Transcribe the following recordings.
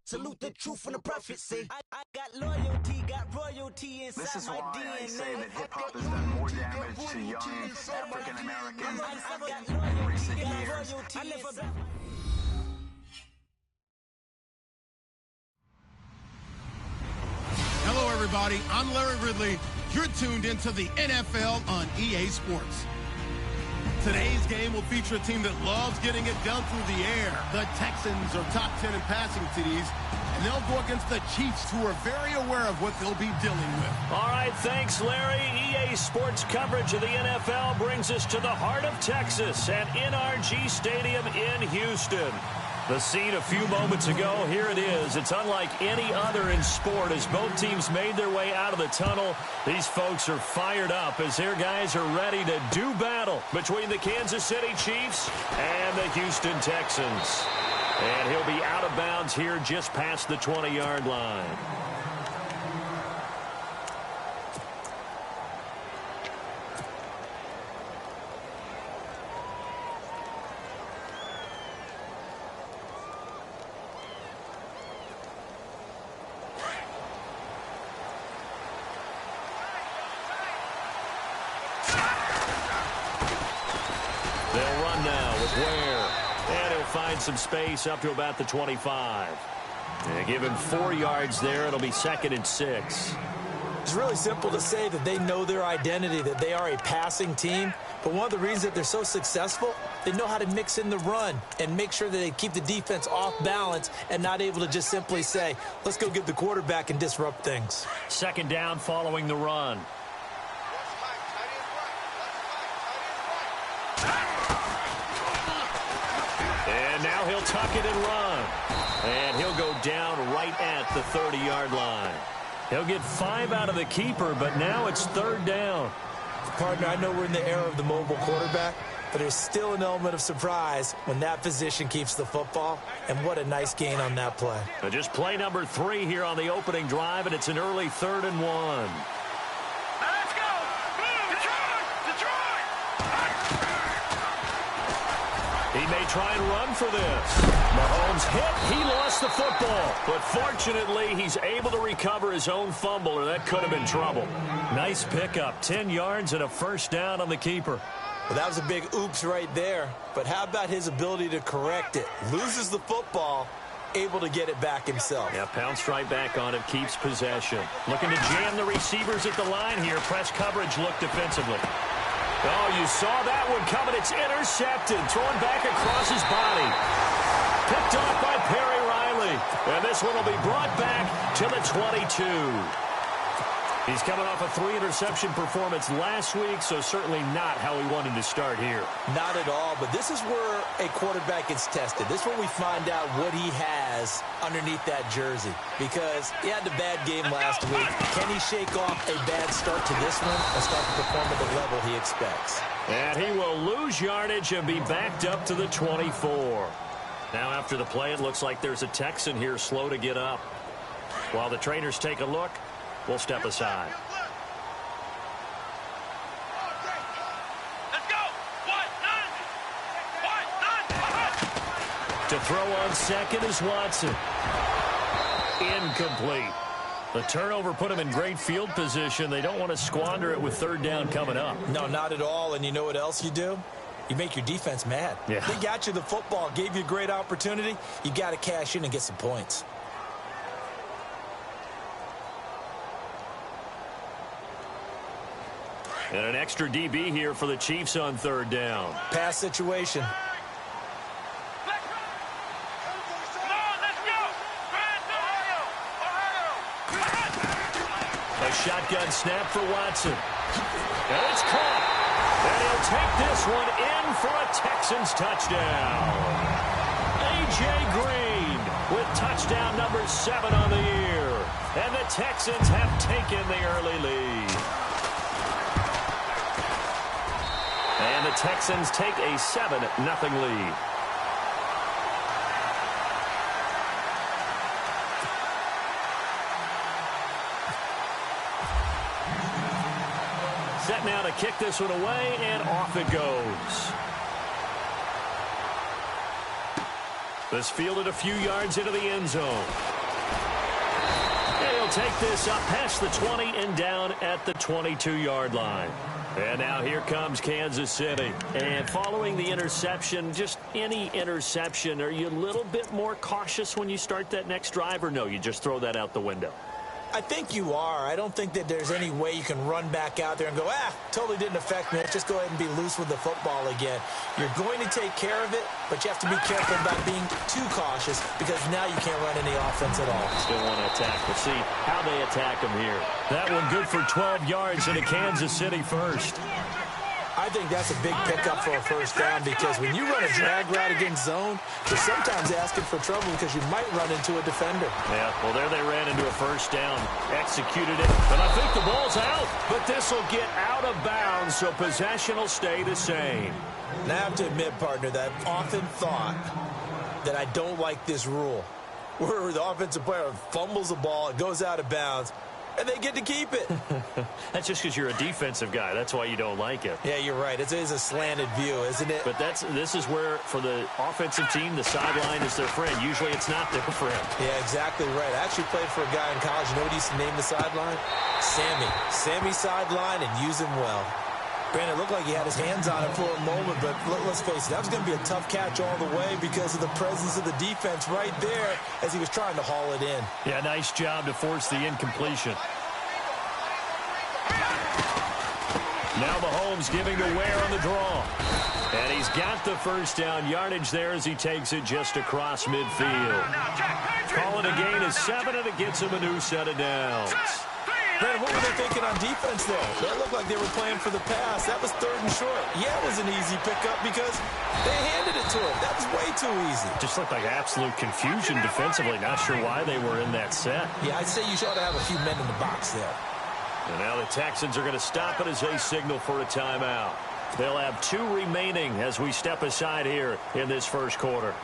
Salute the truth from the prophecy. I got loyalty, got royalty inside this is my why DNA. I say that hip-hop has done more damage to young African-Americans in recent years. Hello, everybody. I'm Larry Ridley. You're tuned into the NFL on EA Sports. Today's game will feature a team that loves getting it done through the air. The Texans are top 10 in passing TDs, and they'll go against the Chiefs, who are very aware of what they'll be dealing with. All right, thanks, Larry. EA Sports coverage of the NFL brings us to the heart of Texas at NRG Stadium in Houston. The scene a few moments ago, here it is. It's unlike any other in sport as both teams made their way out of the tunnel. These folks are fired up as their guys are ready to do battle between the Kansas City Chiefs and the Houston Texans. And he'll be out of bounds here just past the 20-yard line. They'll run now with Ware. And he'll find some space up to about the 25. And give him 4 yards there. It'll be 2nd and 6. It's really simple to say that they know their identity, that they are a passing team. But one of the reasons that they're so successful, they know how to mix in the run and make sure that they keep the defense off balance and not able to just simply say, let's go get the quarterback and disrupt things. 2nd down following the run. And now he'll tuck it and run. And he'll go down right at the 30-yard line. He'll get 5 out of the keeper, but now it's 3rd down. Partner, I know we're in the era of the mobile quarterback, but there's still an element of surprise when that position keeps the football. And what a nice gain on that play. Just play number 3 here on the opening drive, and it's an early 3rd and 1. He may try and run for this. Mahomes hit. He lost the football. But fortunately, he's able to recover his own fumble, or that could have been trouble. Nice pickup. 10 yards and a 1st down on the keeper. Well, that was a big oops right there. But how about his ability to correct it? Loses the football, able to get it back himself. Yeah, pounced right back on it, keeps possession. Looking to jam the receivers at the line here. Press coverage look defensively. Oh, you saw that one coming. It's intercepted. Thrown back across his body. Picked off by Perry Riley. And this one will be brought back to the 22. He's coming off a 3-interception performance last week, so certainly not how he wanted to start here. Not at all, but this is where a quarterback gets tested. This is where we find out what he has underneath that jersey, because he had a bad game last week. Can he shake off a bad start to this one and start to perform at the level he expects? And he will lose yardage and be backed up to the 24. Now after the play, it looks like there's a Texan here slow to get up. While the trainers take a look, we'll step aside. Let's go. To throw on second is Watson. Incomplete. The turnover put him in great field position. They don't want to squander it with 3rd down coming up. No, not at all. And you know what else you do? You make your defense mad. Yeah. They got you the football, gave you a great opportunity. You got to cash in and get some points. And an extra DB here for the Chiefs on 3rd down. Pass situation. A shotgun snap for Watson. And it's caught. And he'll take this one in for a Texans touchdown. A.J. Green with touchdown number 7 on the year. And the Texans have taken the early lead. And the Texans take a 7-0 lead. Set now to kick this one away, and off it goes. This fielded a few yards into the end zone. And he'll take this up past the 20 and down at the 22-yard line. And now here comes Kansas City. And following the interception, just any interception, are you a little bit more cautious when you start that next drive, or no, you just throw that out the window? I think you are. I don't think that there's any way you can run back out there and go, totally didn't affect me. Let's just go ahead and be loose with the football again. You're going to take care of it, but you have to be careful about being too cautious because now you can't run any offense at all. Still want to attack. We'll see how they attack them here. That one good for 12 yards into Kansas City first. I think that's a big pickup for a first down because when you run a drag route against zone, you're sometimes asking for trouble because you might run into a defender. Yeah, well, there they ran into a first down, executed it, and I think the ball's out. But this will get out of bounds, so possession will stay the same. And I have to admit, partner, that I've often thought that I don't like this rule where the offensive player fumbles the ball, it goes out of bounds, and they get to keep it. That's just because you're a defensive guy. That's why you don't like it. Yeah, you're right. It is a slanted view, isn't it? But this is where, for the offensive team, the sideline is their friend. Usually it's not their friend. Yeah, exactly right. I actually played for a guy in college. You know what he used to name the sideline? Sammy. Sammy sideline, and use him well. Granted, it looked like he had his hands on it for a moment, but let's face it, that was going to be a tough catch all the way because of the presence of the defense right there as he was trying to haul it in. Yeah, nice job to force the incompletion. Now Mahomes giving the wear on the draw. And he's got the first down yardage there as he takes it just across midfield. Calling a gain of 7, and it gets him a new set of downs. Man, what were they thinking on defense there? That looked like they were playing for the pass. That was 3rd and short. Yeah, it was an easy pickup because they handed it to him. That was way too easy. Just looked like absolute confusion defensively. Not sure why they were in that set. Yeah, I'd say you ought to have a few men in the box there. And now the Texans are going to stop it as they signal for a timeout. They'll have 2 remaining as we step aside here in this first quarter.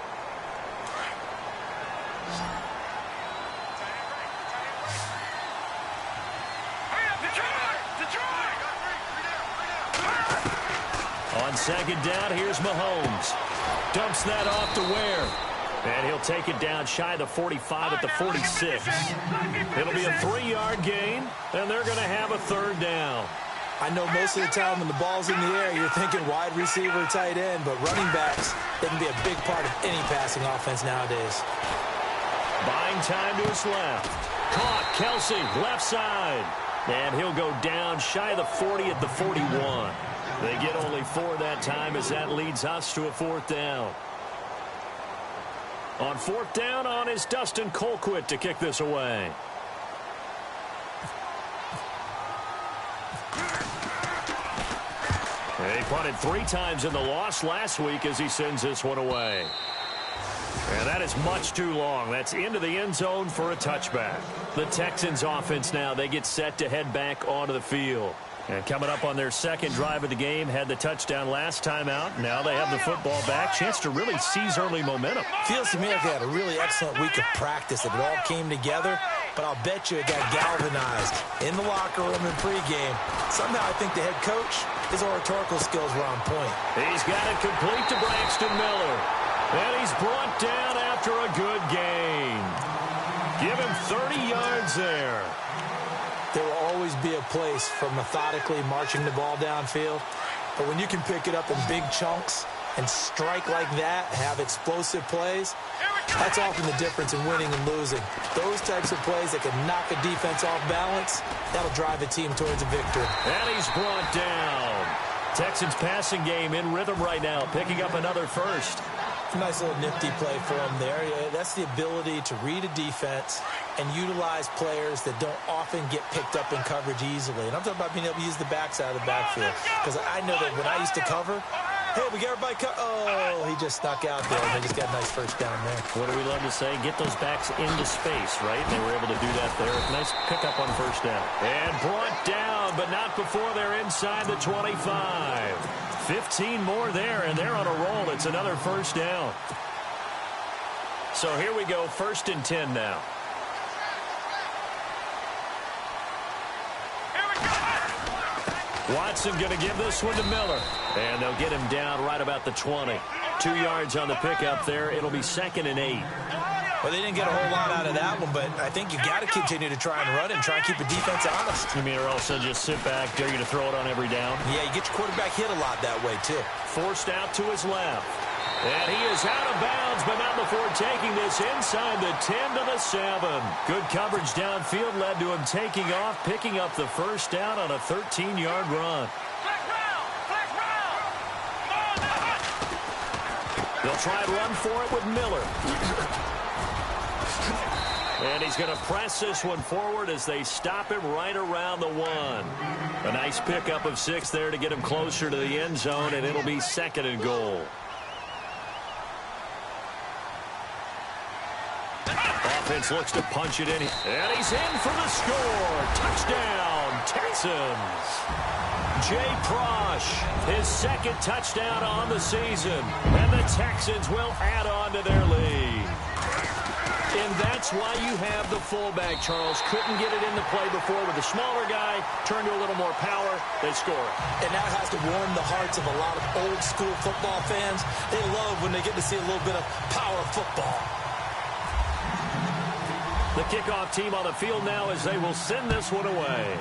On second down, here's Mahomes. Dumps that off to Ware. And he'll take it down shy of the 45 at the 46. It'll be a 3-yard gain, and they're going to have a 3rd down. I know most of the time when the ball's in the air, you're thinking wide receiver, tight end, but running backs, they can be a big part of any passing offense nowadays. Buying time to his left. Caught, Kelsey, left side. And he'll go down shy of the 40 at the 41. They get only 4 that time as that leads us to a 4th down. On 4th down on is Dustin Colquitt to kick this away. He punted 3 times in the loss last week as he sends this one away. And that is much too long. That's into the end zone for a touchback. The Texans offense now, they get set to head back onto the field. And coming up on their 2nd drive of the game, had the touchdown last time out. Now they have the football back. Chance to really seize early momentum. Feels to me like they had a really excellent week of practice. It all came together, but I'll bet you it got galvanized in the locker room in pregame. Somehow I think the head coach, his oratorical skills were on point. He's got it complete to Braxton Miller. And he's brought down after a good gain. Give him 30 yards there. There will always be a place for methodically marching the ball downfield. But when you can pick it up in big chunks and strike like that, have explosive plays, that's often the difference in winning and losing. Those types of plays that can knock a defense off balance, that'll drive a team towards a victory. And he's brought down. Texans passing game in rhythm right now, picking up another first. Nice little nifty play for him there. Yeah, that's the ability to read a defense and utilize players that don't often get picked up in coverage easily. And I'm talking about being able to use the backside of the backfield. Because I know that when I used to cover, hey, we got everybody oh, he just snuck out there, and they just got a nice first down there. What do we love to say? Get those backs into space, right? They were able to do that there. Nice pickup on first down. And brought down, but not before they're inside the 25. 15 more there, and they're on a roll. It's another first down. So here we go, 1st and 10 now. Watson going to give this one to Miller. And they'll get him down right about the 20. 2 yards on the pickup there. It'll be 2nd and 8. Well, they didn't get a whole lot out of that one, but I think you got to continue to try and run and try and keep the defense honest. You mean, or else they'll just sit back, dare you to throw it on every down? Yeah, you get your quarterback hit a lot that way, too. Forced out to his left. And he is out of bounds, but not before taking this inside the 10 to the 7. Good coverage downfield led to him taking off, picking up the first down on a 13-yard run. They'll try and run for it with Miller. And he's going to press this one forward as they stop him right around the 1. A nice pickup of 6 there to get him closer to the end zone, and it'll be 2nd and goal. Offense looks to punch it in. And he's in for the score. Touchdown, Texans. Jay Prosh, his 2nd touchdown on the season. And the Texans will add on to their lead. And that's why you have the fullback, Charles. Couldn't get it in the play before with the smaller guy. Turned to a little more power. They score. And that has to warm the hearts of a lot of old-school football fans. They love when they get to see a little bit of power football. The kickoff team on the field now as they will send this one away.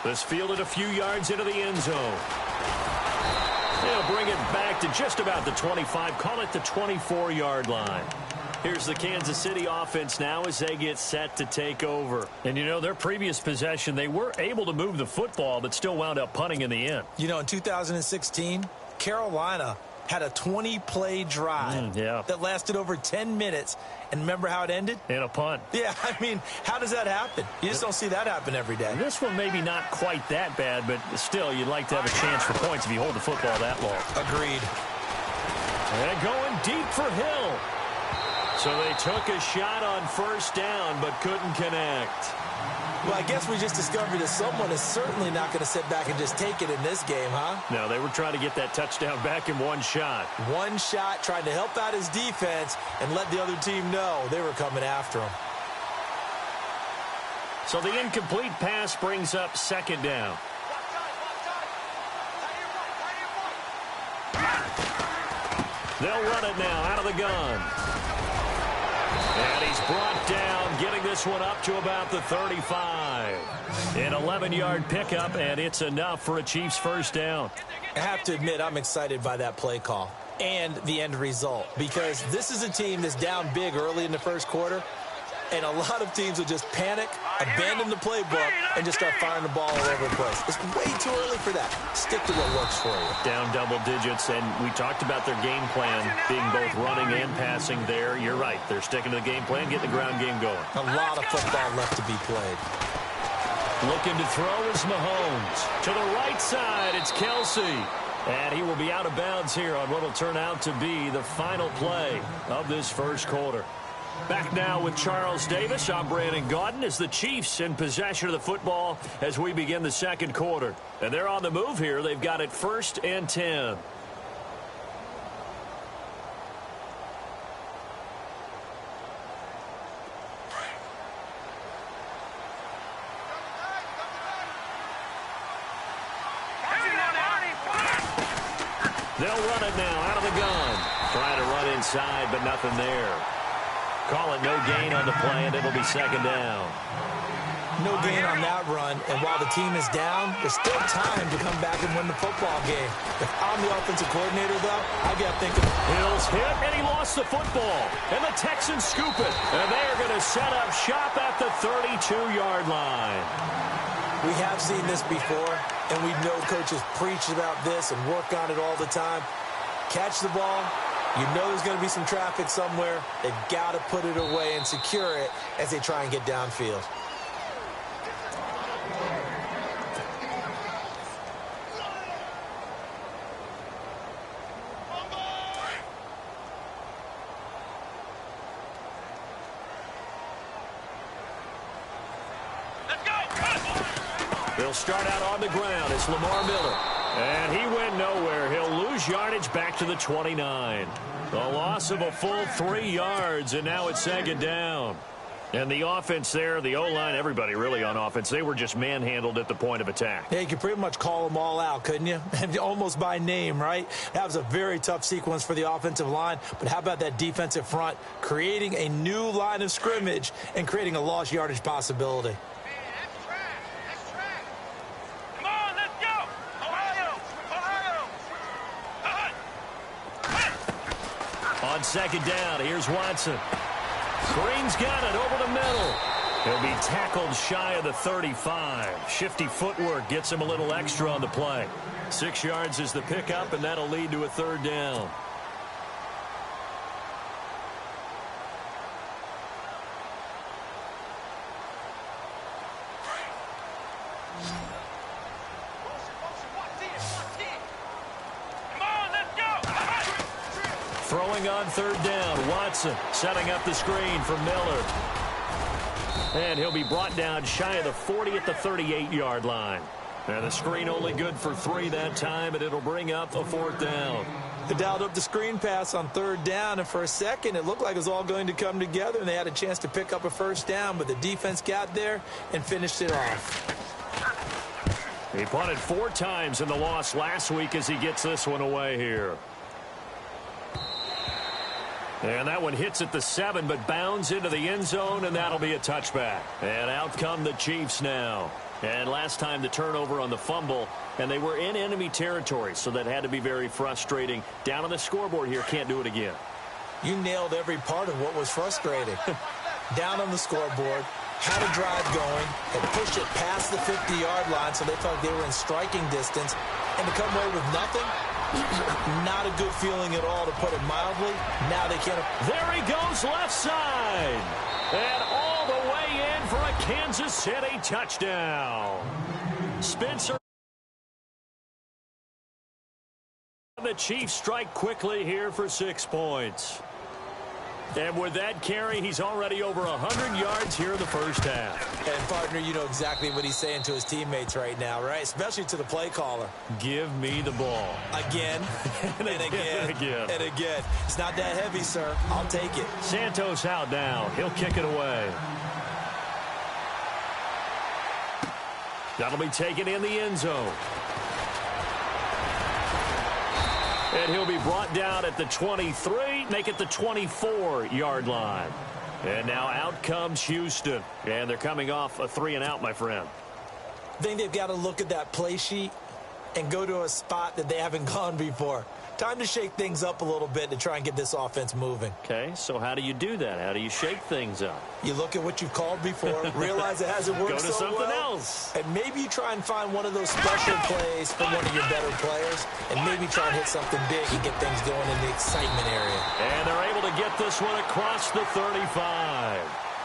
This fielded a few yards into the end zone. They'll bring it back to just about the 25. Call it the 24-yard line. Here's the Kansas City offense now as they get set to take over. And, you know, their previous possession, they were able to move the football but still wound up punting in the end. You know, in 2016, Carolina had a 20-play drive that lasted over 10 minutes. And remember how it ended? In a punt. Yeah, I mean, how does that happen? You just don't see that happen every day. This one maybe not quite that bad, but still, you'd like to have a chance for points if you hold the football that long. Agreed. And going deep for Hill. So they took a shot on first down, but couldn't connect. Well, I guess we just discovered that someone is certainly not going to sit back and just take it in this game, huh? No, they were trying to get that touchdown back in one shot. One shot, trying to help out his defense and let the other team know they were coming after him. So the incomplete pass brings up 2nd down. They'll run it now out of the gun. And he's brought down, getting this one up to about the 35. An 11-yard pickup, and it's enough for a Chiefs first down. I have to admit, I'm excited by that play call and the end result, because this is a team that's down big early in the first quarter, and a lot of teams will just panic, abandon the playbook, and just start firing the ball all over the place. It's way too early for that. Stick to what works for you. Down double digits, and we talked about their game plan being both running and passing there. You're right. They're sticking to the game plan, getting the ground game going. A lot of football left to be played. Looking to throw is Mahomes. To the right side, it's Kelsey. And he will be out of bounds here on what will turn out to be the final play of this first quarter. Back now with Charles Davis. I'm Brandon Gaudin as the Chiefs in possession of the football as we begin the second quarter. And they're on the move here. They've got it 1st and 10. They'll run it now out of the gun. Trying to run inside, but nothing there. Call it no gain on the play, and it'll be 2nd down. No gain on that run, and while the team is down, there's still time to come back and win the football game. If I'm the offensive coordinator, though, I got thinking. Hill's hit, and he lost the football. And the Texans scoop it. And they are going to set up shop at the 32-yard line. We have seen this before, and we know coaches preach about this and work on it all the time. Catch the ball. You know there's going to be some traffic somewhere. They've got to put it away and secure it as they try and get downfield. They'll start out on the ground. It's Lamar Miller. And he went nowhere. He'll lose yardage back to the 29. A loss of a full 3 yards, and now it's 2nd down. And the offense there, the O-line, everybody really on offense, they were just manhandled at the point of attack. Yeah, you could pretty much call them all out, couldn't you? Almost by name, right? That was a very tough sequence for the offensive line. But how about that defensive front creating a new line of scrimmage and creating a lost yardage possibility? On second down, here's Watson. Green's got it over the middle. He'll be tackled shy of the 35. Shifty footwork gets him a little extra on the play. 6 yards is the pickup, and that'll lead to a third down. Throwing on third down, Watson setting up the screen for Miller. And he'll be brought down shy of the 40 at the 38-yard line. And the screen only good for 3 that time, and it'll bring up a fourth down. They dialed up the screen pass on third down, and for a second it looked like it was all going to come together, and they had a chance to pick up a first down, but the defense got there and finished it off. He punted 4 times in the loss last week as he gets this one away here. And that one hits at the 7, but bounds into the end zone, and that'll be a touchback. And out come the Chiefs now. And last time the turnover on the fumble, and they were in enemy territory, so that had to be very frustrating. Down on the scoreboard here, can't do it again. You nailed every part of what was frustrating. Down on the scoreboard, had a drive going, had pushed it past the 50-yard line, so they felt they were in striking distance, and to come away with nothing, not a good feeling at all, to put it mildly. Now they can't. There he goes, left side. And all the way in for a Kansas City touchdown. Spencer. The Chiefs strike quickly here for 6 points. And with that carry, he's already over 100 yards here in the first half. And, partner, you know exactly what he's saying to his teammates right now, right? Especially to the play caller. Give me the ball. Again, and again. It's not that heavy, sir. I'll take it. Santos out now. He'll kick it away. That'll be taken in the end zone. And he'll be brought down at the 23, make it the 24-yard line. And now out comes Houston. And they're coming off a 3-and-out, my friend. I think they've got to look at that play sheet and go to a spot that they haven't gone before. Time to shake things up a little bit to try and get this offense moving. Okay, so how do you do that? How do you shake things up? You look at what you've called before, realize it hasn't worked so well. Go to something else. And maybe you try and find one of those special plays from one of your better players, and maybe try and hit something big and get things going in the excitement area. And they're able to get this one across the 35.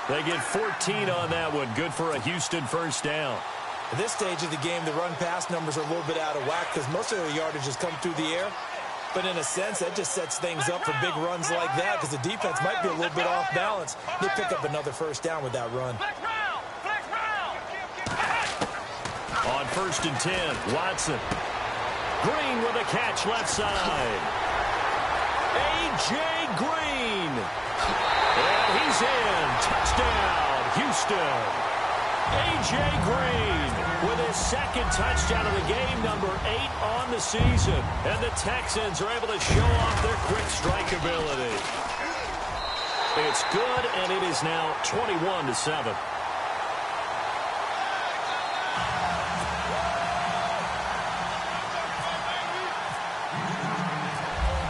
They get 14 on that one. Good for a Houston first down. At this stage of the game, the run-pass numbers are a little bit out of whack because most of their yardage has come through the air. But in a sense, that just sets things up for big runs like that because the defense might be a little bit off balance. They pick up another first down with that run. On 1st and 10, Watson. Green with a catch left side. A.J. Green. And he's in. Touchdown, Houston. A.J. Green with his second touchdown of the game, number 8 on the season. And the Texans are able to show off their quick strike ability. It's good, and it is now 21-7.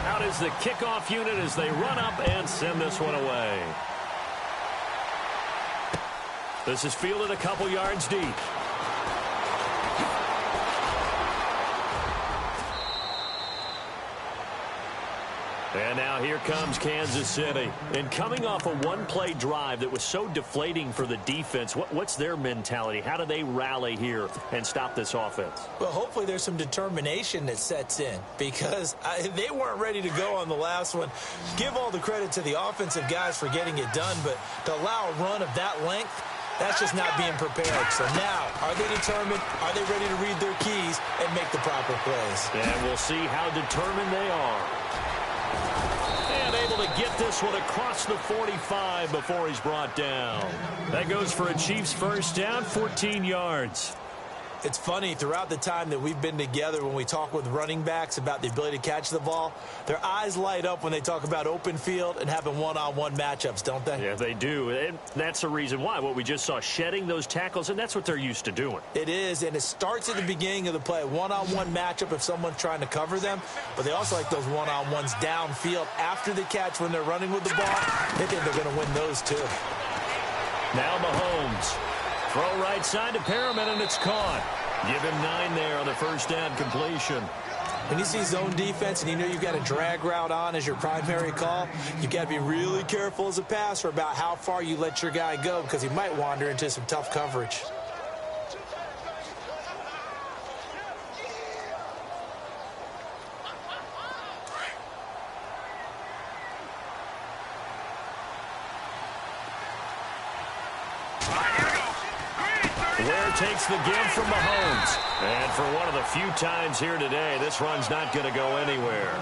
Out is the kickoff unit as they run up and send this one away. This is fielded a couple yards deep. And now here comes Kansas City. And coming off a one-play drive that was so deflating for the defense, what's their mentality? How do they rally here and stop this offense? Well, hopefully there's some determination that sets in because they weren't ready to go on the last one. Give all the credit to the offensive guys for getting it done, but to allow a run of that length, that's just not being prepared. So now, are they determined? Are they ready to read their keys and make the proper plays? And we'll see how determined they are. And able to get this one across the 45 before he's brought down. That goes for a Chiefs first down, 14 yards. It's funny, throughout the time that we've been together, when we talk with running backs about the ability to catch the ball, their eyes light up when they talk about open field and having one-on-one matchups, don't they? Yeah, they do. And that's the reason why. What we just saw, shedding those tackles, and that's what they're used to doing. It is, and it starts at the beginning of the play. One-on-one matchup if someone's trying to cover them, but they also like those one-on-ones downfield after the catch when they're running with the ball. They think they're going to win those too. Now Mahomes. Throw right side to Perriman, and it's caught. Give him 9 there on the first down completion. When you see zone defense and you know you've got a drag route on as your primary call, you've got to be really careful as a passer about how far you let your guy go because he might wander into some tough coverage. Ware takes the give from Mahomes. And for one of the few times here today, this run's not going to go anywhere.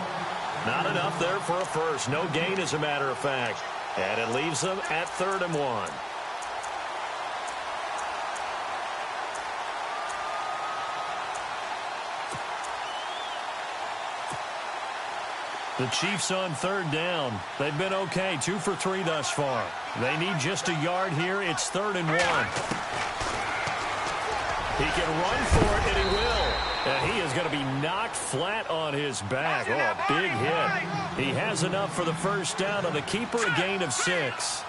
Not enough there for a first. No gain, as a matter of fact. And it leaves them at 3rd and 1. The Chiefs on 3rd down. They've been okay, 2 for 3 thus far. They need just a yard here. It's 3rd and 1. He can run for it, and he will. And he is going to be knocked flat on his back. Oh, a big hit. He has enough for the first down on the keeper, a gain of 6.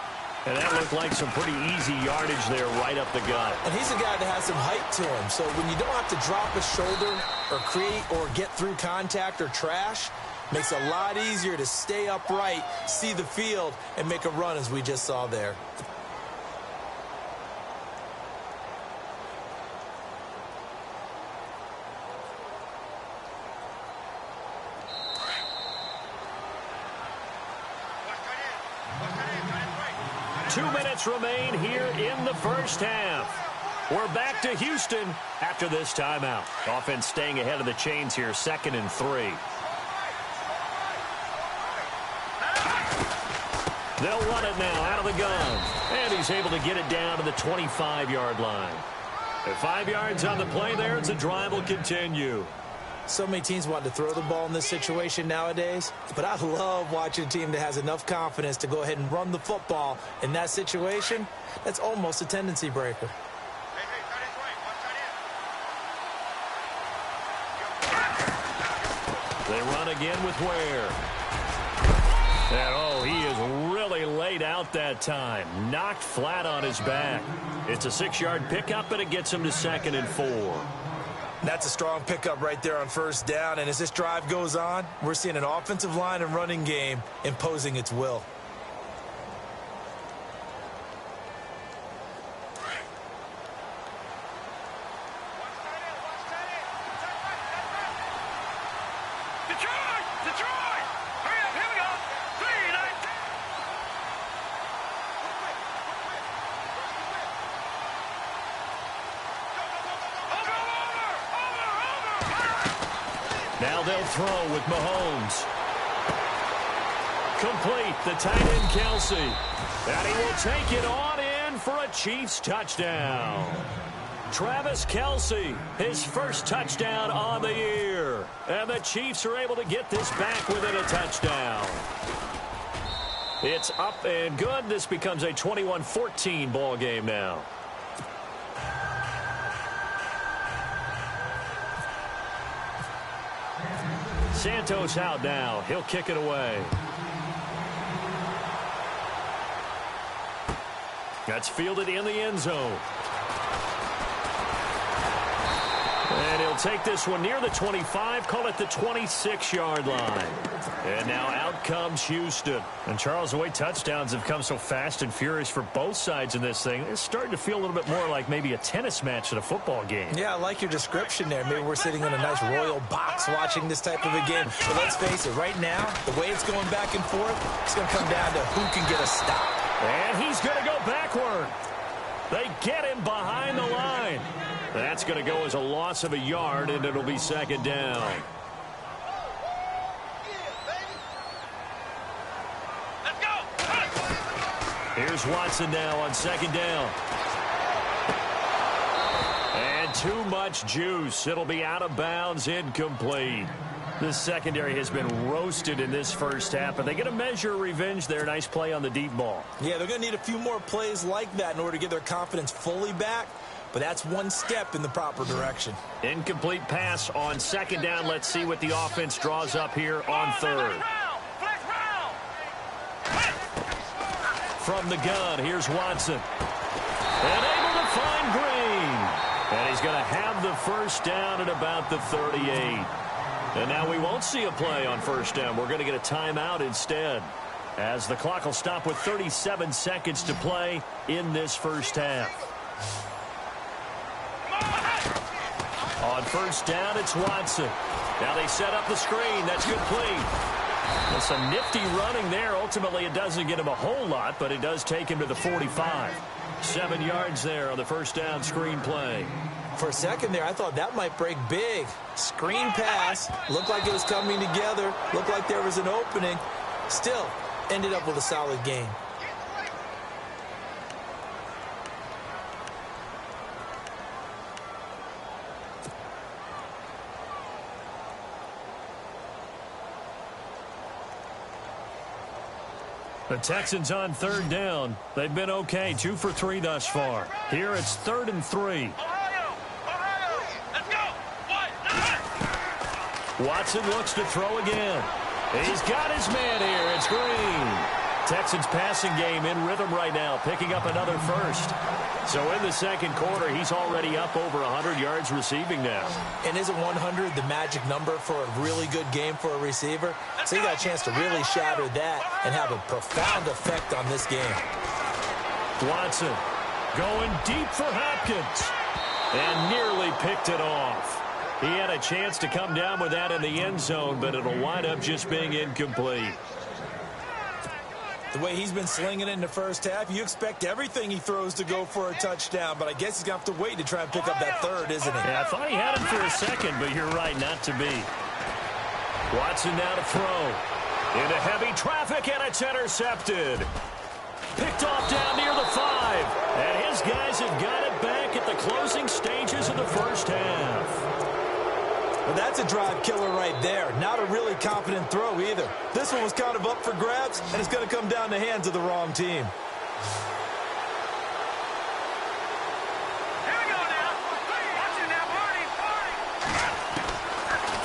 And that looked like some pretty easy yardage there right up the gut. And he's a guy that has some height to him. So when you don't have to drop a shoulder or create or get through contact or trash, makes it a lot easier to stay upright, see the field, and make a run as we just saw there. Two minutes remain here in the first half. We're back to Houston after this timeout. Offense staying ahead of the chains here, 2nd and 3. They'll run it now out of the gun. And he's able to get it down to the 25-yard line. At 5 yards on the play there, the drive will continue. So many teams want to throw the ball in this situation nowadays, but I love watching a team that has enough confidence to go ahead and run the football in that situation. That's almost a tendency breaker. They run again with Ware. And, oh, he is really laid out that time. Knocked flat on his back. It's a 6-yard pickup, and it gets him to 2nd and 4. That's a strong pickup right there on first down. And as this drive goes on, we're seeing an offensive line and running game imposing its will. Now they'll throw with Mahomes. Complete, the tight end Kelsey. And he will take it on in for a Chiefs touchdown. Travis Kelsey, his first touchdown on the year. And the Chiefs are able to get this back within a touchdown. It's up and good. This becomes a 21-14 ball game now. Santos out now. He'll kick it away. That's fielded in the end zone. And he'll take this one near the 25, call it the 26-yard line. And now out comes Houston. And Charles, the way touchdowns have come so fast and furious for both sides in this thing, it's starting to feel a little bit more like maybe a tennis match at a football game. Yeah, I like your description there. Maybe we're sitting in a nice royal box watching this type of a game. But let's face it, right now, the way it's going back and forth, it's going to come down to who can get a stop. And he's going to go backward. They get him behind the line. That's going to go as a loss of a yard, and it'll be 2nd down. Here's Watson now on second down. And too much juice. It'll be out of bounds, incomplete. This secondary has been roasted in this first half, but they get a measure of revenge there. Nice play on the deep ball. Yeah, they're going to need a few more plays like that in order to get their confidence fully back, but that's one step in the proper direction. Incomplete pass on second down. Let's see what the offense draws up here on third. From the gun, here's Watson. And able to find Green. And he's going to have the first down at about the 38. And now we won't see a play on first down. We're going to get a timeout instead, as the clock will stop with 37 seconds to play in this first half. On first down, it's Watson. Now they set up the screen. That's complete. With some nifty running there. Ultimately, it doesn't get him a whole lot, but it does take him to the 45. 7 yards there on the first down screen play. For a second there, I thought that might break big. Screen pass. Looked like it was coming together. Looked like there was an opening. Still, ended up with a solid game. The Texans on third down. They've been okay, 2 for 3 thus far. Here it's 3rd and 3. Watson looks to throw again. He's got his man here. It's Green. Texans passing game in rhythm right now, picking up another first. So in the second quarter, he's already up over 100 yards receiving now. And isn't 100 the magic number for a really good game for a receiver? So you got a chance to really shatter that and have a profound effect on this game. Watson going deep for Hopkins and nearly picked it off. He had a chance to come down with that in the end zone, but it'll wind up just being incomplete. The way he's been slinging it in the first half, you expect everything he throws to go for a touchdown, but I guess he's going to have to wait to try and pick up that third, isn't he? Yeah, I thought he had him for a second, but you're right, not to be. Watson now to throw. Into heavy traffic, and it's intercepted. Picked off down near the 5. And his guys have got it back at the closing stages of the first half. Well, that's a drive killer right there. Not a really confident throw either. This one was kind of up for grabs, and it's going to come down the hands of the wrong team.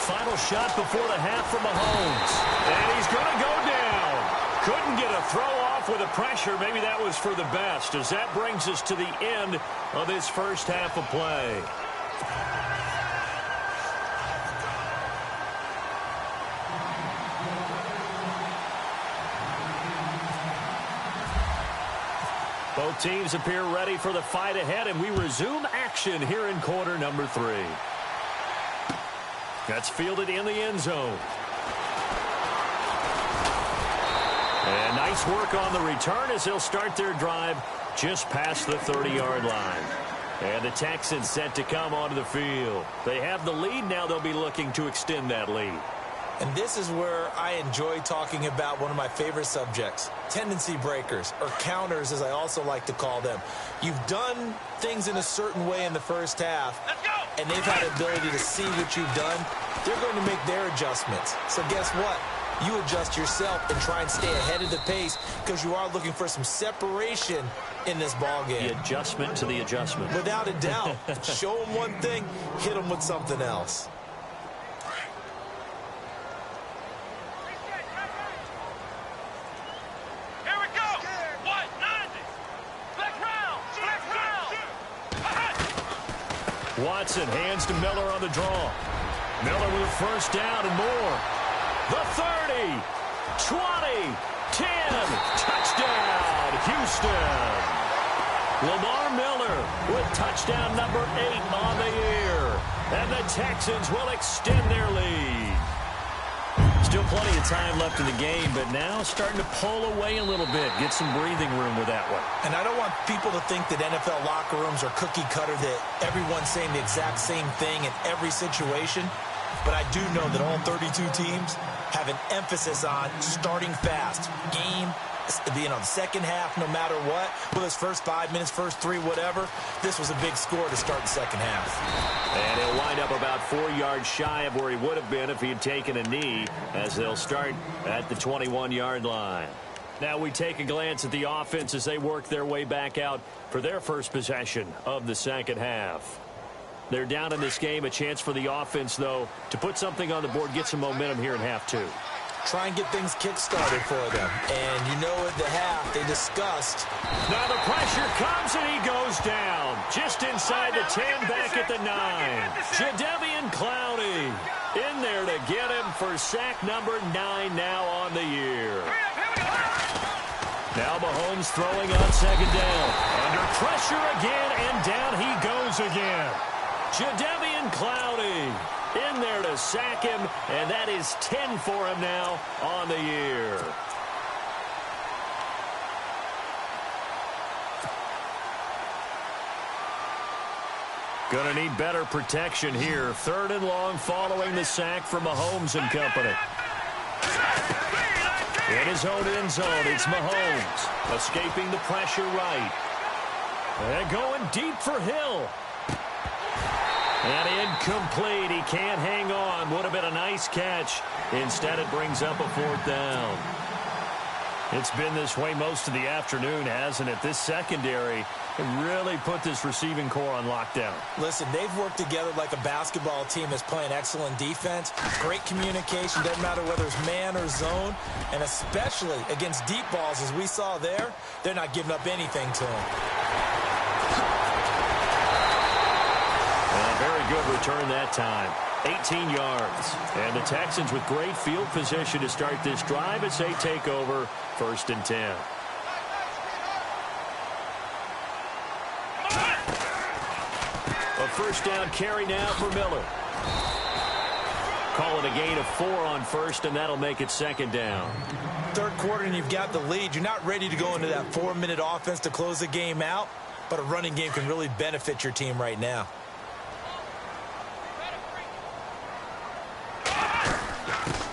Final shot before the half from Mahomes. And he's going to go down. Couldn't get a throw off with the pressure. Maybe that was for the best, as that brings us to the end of this first half of play. Both teams appear ready for the fight ahead, and we resume action here in quarter number 3. That's fielded in the end zone. And nice work on the return as they'll start their drive just past the 30-yard line. And the Texans set to come onto the field. They have the lead. Now they'll be looking to extend that lead. And this is where I enjoy talking about one of my favorite subjects, tendency breakers, or counters as I also like to call them. You've done things in a certain way in the first half, and they've had the ability to see what you've done. They're going to make their adjustments. So guess what? You adjust yourself and try and stay ahead of the pace because you are looking for some separation in this ballgame. The adjustment to the adjustment. Without a doubt. Show them one thing, hit them with something else. Watson hands to Miller on the draw. Miller with first down and more. The 30, 20, 10, touchdown, Houston. Lamar Miller with touchdown number 8 on the year. And the Texans will extend their lead. Still plenty of time left in the game, but now starting to pull away a little bit. Get some breathing room with that one. And I don't want people to think that NFL locker rooms are cookie cutter, that everyone's saying the exact same thing in every situation. But I do know that all 32 teams have an emphasis on starting fast. the second half, no matter what, whether it's first 5 minutes, first 3, whatever, this was a big score to start the second half. And he'll wind up about 4 yards shy of where he would have been if he had taken a knee, as they'll start at the 21-yard line. Now we take a glance at the offense as they work their way back out for their first possession of the second half. They're down in this game. A chance for the offense, though, to put something on the board, get some momentum here in half 2. Try and get things kick-started for them. And you know at the half, they discussed. Now the pressure comes, and he goes down. Just inside the 10, back at the 9. Jadeveon Clowney in there to get him for sack number 9 now on the year. Now Mahomes throwing on second down. Under pressure again, and down he goes again. Jadeveon Clowney in there to sack him, and that is 10 for him now on the year. Gonna need better protection here. 3rd and long following the sack from Mahomes and company. In his own end zone, it's Mahomes escaping the pressure right. And going deep for Hill. And incomplete. He can't hang on. Would have been a nice catch. Instead, it brings up a 4th down. It's been this way most of the afternoon, hasn't it? This secondary really put this receiving core on lockdown. Listen, they've worked together like a basketball team that's playing excellent defense. Great communication. Doesn't matter whether it's man or zone. And especially against deep balls, as we saw there, they're not giving up anything to them. And a very good return that time. 18 yards. And the Texans with great field position to start this drive as they take over 1st and 10. A first down carry now for Miller. Call it a gain of 4 on 1st, and that'll make it 2nd down. 3rd quarter and you've got the lead. You're not ready to go into that 4-minute offense to close the game out, but a running game can really benefit your team right now.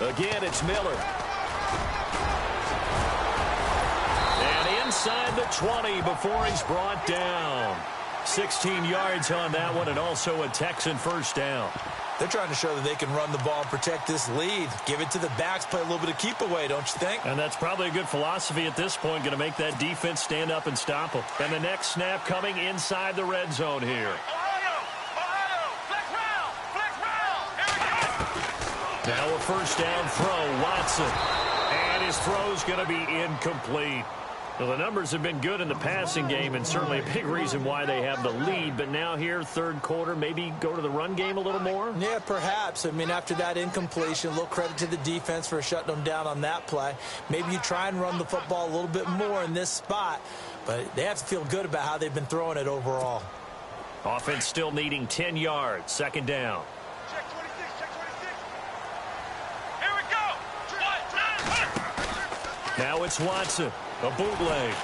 Again, it's Miller. And inside the 20 before he's brought down. 16 yards on that one, and also a Texan first down. They're trying to show that they can run the ball and protect this lead. Give it to the backs, play a little bit of keep away, don't you think? And that's probably a good philosophy at this point, going to make that defense stand up and stop them. And the next snap coming inside the red zone here. Now a first down throw, Watson. And his throw's going to be incomplete. Well, the numbers have been good in the passing game, and certainly a big reason why they have the lead. But now here, 3rd quarter, maybe go to the run game a little more? Yeah, perhaps. I mean, after that incompletion, a little credit to the defense for shutting them down on that play. Maybe you try and run the football a little bit more in this spot. But they have to feel good about how they've been throwing it overall. Offense still needing 10 yards. 2nd down. Check 26, check 26. Here we go. Now it's Watson. A bootleg.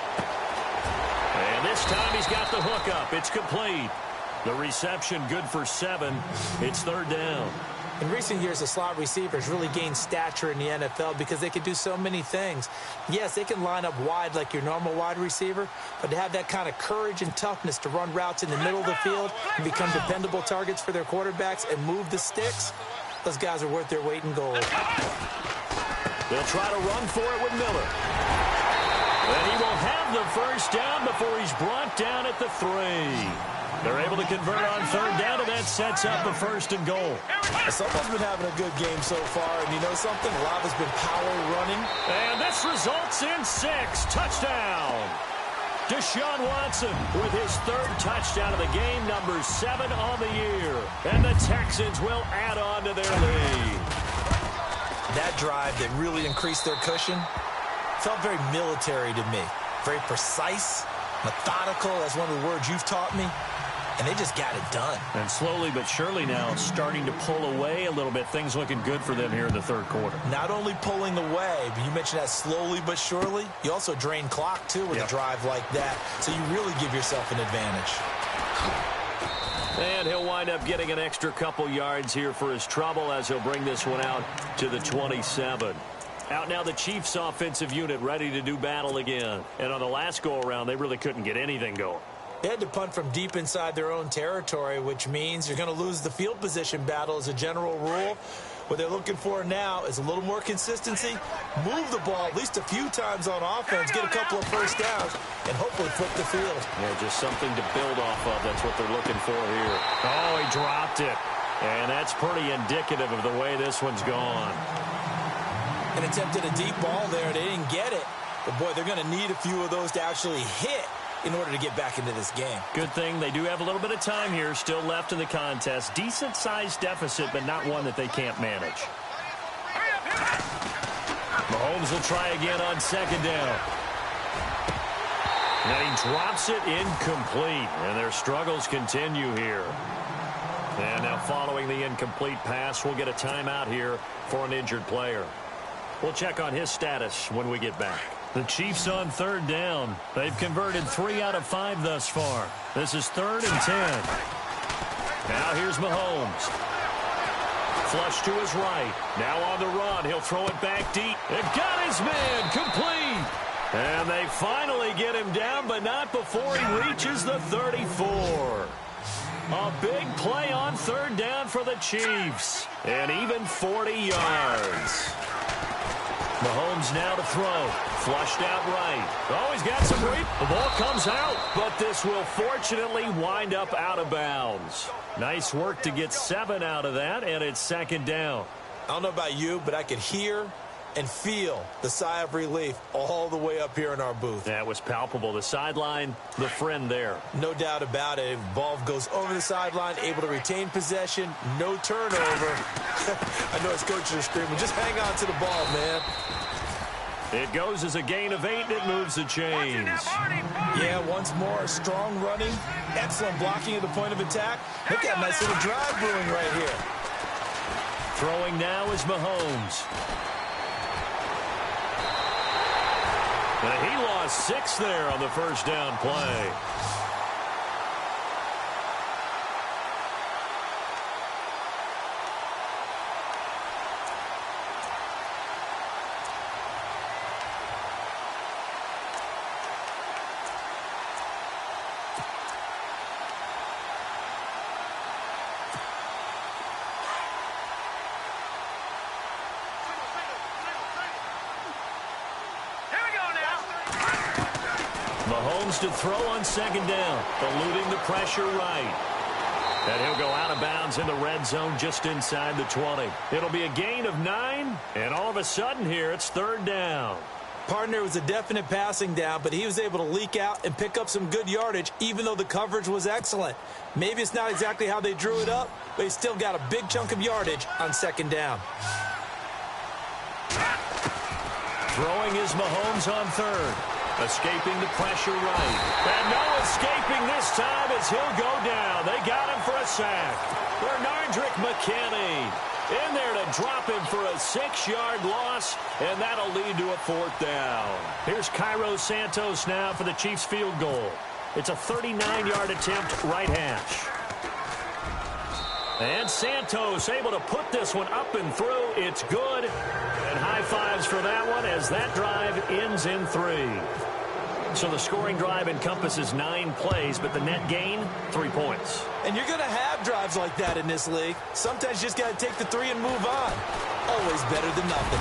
And this time he's got the hook up. It's complete. The reception good for 7. It's 3rd down. In recent years, the slot receivers really gained stature in the NFL because they can do so many things. Yes, they can line up wide like your normal wide receiver, but to have that kind of courage and toughness to run routes in the middle of the field and become dependable targets for their quarterbacks and move the sticks, those guys are worth their weight in gold. They'll try to run for it with Miller. And he will have the first down before he's brought down at the 3. They're able to convert on 3rd down, and that sets up a 1st and goal. Someone's been having a good game so far, and you know something? A lot has been power running. And this results in 6. Touchdown. Deshaun Watson with his 3rd touchdown of the game, number 7 on the year. And the Texans will add on to their lead. That drive that really increased their cushion felt very military to me. Very precise, methodical, that's one of the words you've taught me. And they just got it done. And slowly but surely now starting to pull away a little bit. Things looking good for them here in the 3rd quarter. Not only pulling away, but you mentioned that slowly but surely. You also drain clock, too, with a drive like that. So you really give yourself an advantage. And he'll wind up getting an extra couple yards here for his trouble as he'll bring this one out to the 27. Out now the Chiefs offensive unit ready to do battle again. And on the last go-around, they really couldn't get anything going. They had to punt from deep inside their own territory, which means you're going to lose the field position battle as a general rule. What they're looking for now is a little more consistency, move the ball at least a few times on offense, get a couple of first downs, and hopefully flip the field. Yeah, just something to build off of. That's what they're looking for here. Oh, he dropped it. And that's pretty indicative of the way this one's gone. And attempted a deep ball there. They didn't get it. But, boy, they're going to need a few of those to actually hit in order to get back into this game. Good thing they do have a little bit of time here still left in the contest. Decent-sized deficit, but not one that they can't manage. Mahomes will try again on second down. And he drops it incomplete. And their struggles continue here. And now following the incomplete pass, we'll get a timeout here for an injured player. We'll check on his status when we get back. The Chiefs on third down. They've converted 3 out of 5 thus far. This is 3rd and 10. Now here's Mahomes. Flush to his right. Now on the run. He'll throw it back deep. It got his man. Complete. And they finally get him down, but not before he reaches the 34. A big play on third down for the Chiefs. And even 40 yards. Mahomes now to throw. Flushed out right. Oh, he's got some reach. The ball comes out, but this will fortunately wind up out of bounds. Nice work to get 7 out of that, and it's second down. I don't know about you, but I could hear and feel the sigh of relief all the way up here in our booth. That was palpable. The sideline, the friend there. No doubt about it. Ball goes over the sideline, able to retain possession, no turnover. I know his coaches are screaming, just hang on to the ball, man. It goes as a gain of 8, and it moves the chains. Yeah, once more, strong running, excellent blocking at the point of attack. Look at a nice little drive brewing right here. Throwing now is Mahomes. And he lost 6 there on the first down play. Mahomes to throw on second down, eluding the pressure right. And he'll go out of bounds in the red zone just inside the 20. It'll be a gain of 9, and all of a sudden here it's third down. Partner was a definite passing down, but he was able to leak out and pick up some good yardage, even though the coverage was excellent. Maybe it's not exactly how they drew it up, but he still got a big chunk of yardage on second down. Throwing is Mahomes on third. Escaping the pressure right. And no escaping this time as he'll go down. They got him for a sack. Bernardrick McKinney in there to drop him for a 6-yard loss, and that'll lead to a 4th down. Here's Cairo Santos now for the Chiefs field goal. It's a 39-yard attempt, right hash. And Santos able to put this one up and through. It's good. And high fives for that one as that drive ends in 3. So the scoring drive encompasses 9 plays, but the net gain, 3 points. And you're going to have drives like that in this league. Sometimes you just got to take the 3 and move on. Always better than nothing.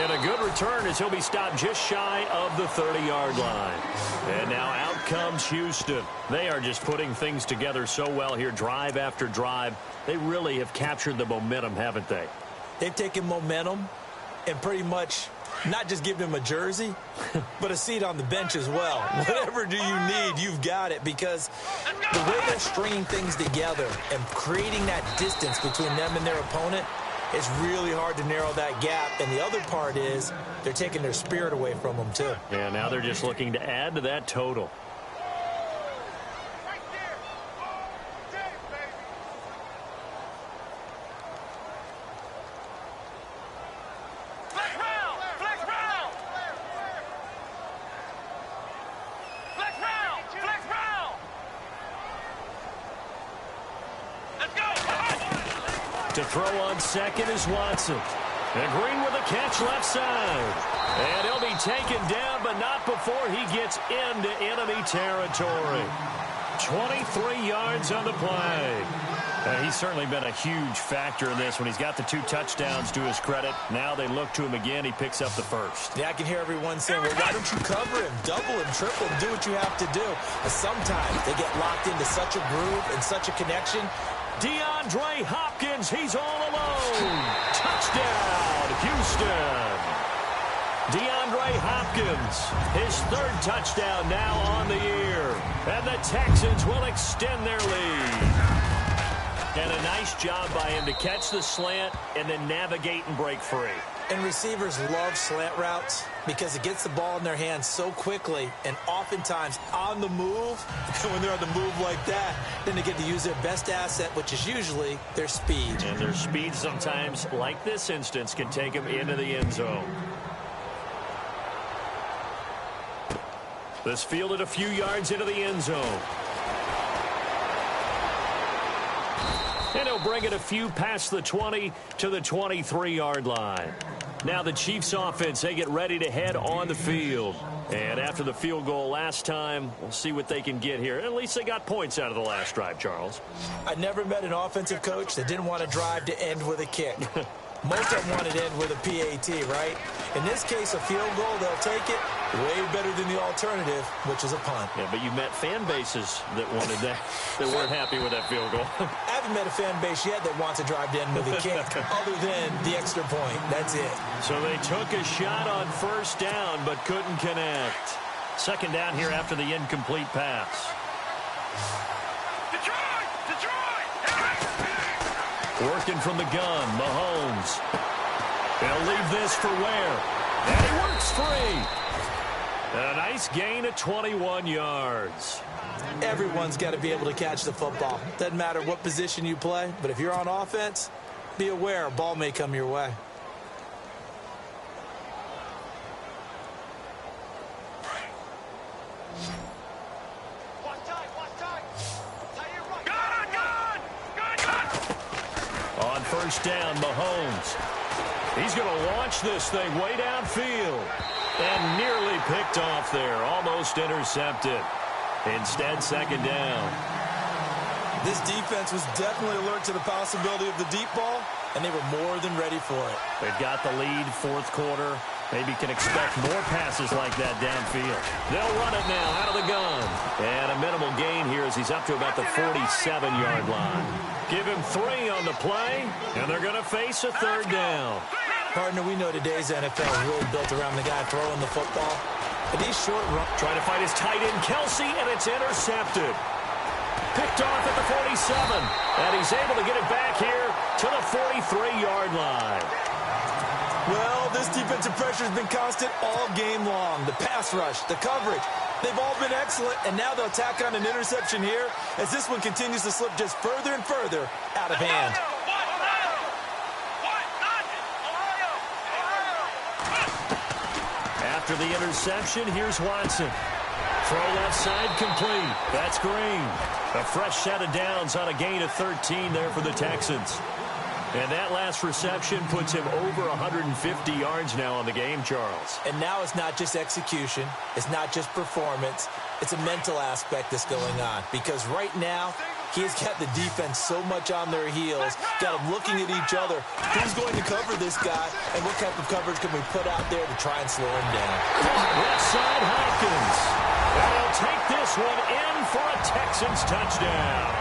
And a good return as he'll be stopped just shy of the 30-yard line. And now out comes Houston. They are just putting things together so well here, drive after drive. They really have captured the momentum, haven't they? They've taken momentum and pretty much not just given him a jersey, but a seat on the bench as well. Whatever do you need, you've got it, because the way they're stringing things together and creating that distance between them and their opponent, it's really hard to narrow that gap. And the other part is they're taking their spirit away from them, too. Yeah, now they're just looking to add to that total. To throw on second is Watson. And Green with a catch left side. And he'll be taken down, but not before he gets into enemy territory. 23 yards on the play. He's certainly been a huge factor in this when he's got the 2 touchdowns to his credit. Now they look to him again. He picks up the first. Yeah, I can hear everyone saying, well, why don't you cover him? Double him, triple him, do what you have to do. But sometimes they get locked into such a groove and such a connection. DeAndre Hopkins, he's all alone. Touchdown, Houston. DeAndre Hopkins, his 3rd touchdown now on the year. And the Texans will extend their lead. And a nice job by him to catch the slant and then navigate and break free. And receivers love slant routes because it gets the ball in their hands so quickly and oftentimes on the move. And when they're on the move like that, then they get to use their best asset, which is usually their speed. And their speed sometimes, like this instance, can take them into the end zone. This fielded a few yards into the end zone. And he'll bring it a few past the 20 to the 23-yard line. Now the Chiefs offense, they get ready to head on the field. And after the field goal last time, we'll see what they can get here. At least they got points out of the last drive, Charles. I never met an offensive coach that didn't want to drive to end with a kick. Most of them want to end with a PAT, right? In this case, a field goal, they'll take it way better than the alternative, which is a punt. Yeah, but you met fan bases that wanted that, that weren't happy with that field goal. I haven't met a fan base yet that wants to drive to end with a kick, other than the extra point. That's it. So they took a shot on first down, but couldn't connect. Second down here after the incomplete pass. Working from the gun, Mahomes. They'll leave this for Ware. And he works free. A nice gain of 21 yards. Everyone's got to be able to catch the football. Doesn't matter what position you play, but if you're on offense, be aware a ball may come your way. On first down, Mahomes. He's going to launch this thing way downfield. And nearly picked off there. Almost intercepted. Instead, second down. This defense was definitely alert to the possibility of the deep ball, and they were more than ready for it. They've got the lead, fourth quarter. Maybe can expect more passes like that downfield. They'll run it now out of the gun. And a minimal gain here as he's up to about the 47-yard line. Give him 3 on the play, and they're going to face a third down. Partner, we know today's NFL is really built around the guy throwing the football. But these short runs... Trying to find his tight end, Kelsey, and it's intercepted. Picked off at the 47. And he's able to get it back here to the 43-yard line. Well, this defensive pressure has been constant all game long. The pass rush, the coverage, they've all been excellent, and now they'll tack on an interception here as this one continues to slip just further and further out of hand. After the interception, here's Watson. Throw left side complete. That's Green. A fresh set of downs on a gain of 13 there for the Texans. And that last reception puts him over 150 yards now on the game, Charles. And now it's not just execution. It's not just performance. It's a mental aspect that's going on. Because right now, he has got the defense so much on their heels, got them looking at each other. Who's going to cover this guy, and what type of coverage can we put out there to try and slow him down? Left side, Hopkins. And he'll take this one in for a Texans touchdown.